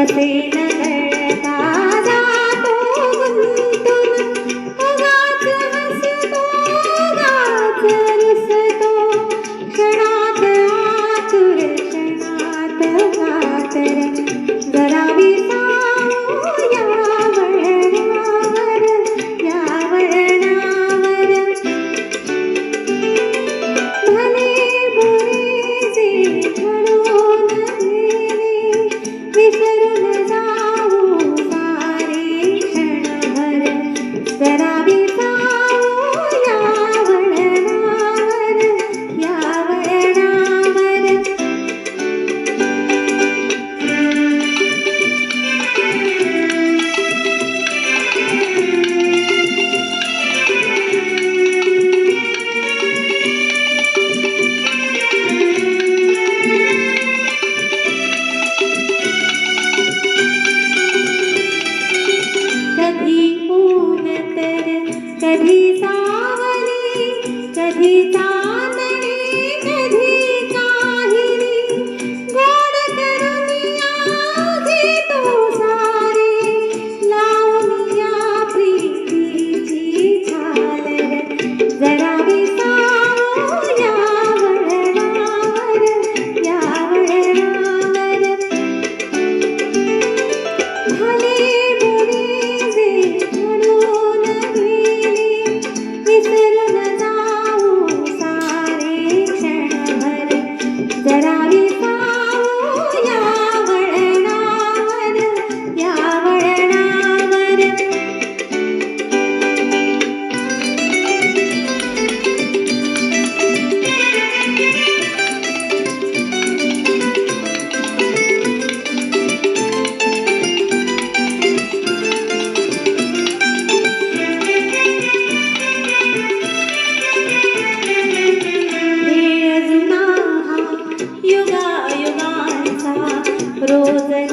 कसे न कळता जातो गुंतून, उगाच हसतो उगाच रुसतो, क्षणात आतुर क्षणात कातर, जरा विसावू या वळणावर या वळणावर. भले बुरे जे घडून गेले विसरून जाऊ सारे क्षणभर, जरा विसावू या वळणावर या वळणावर. कधी ऊन तर कधी सावली, कधी चांदणे कधी काहिली, गोड करुनिया घेतो सारे, लावून या प्रीतीची झालर, जरा विसावू या वळणावर या वळणावर. भले बुरे जे घडून गेले विसरून जाऊ सारे क्षणभर, जरा विसावू या वळणावर या वळणावर. युगायुगांचा रोज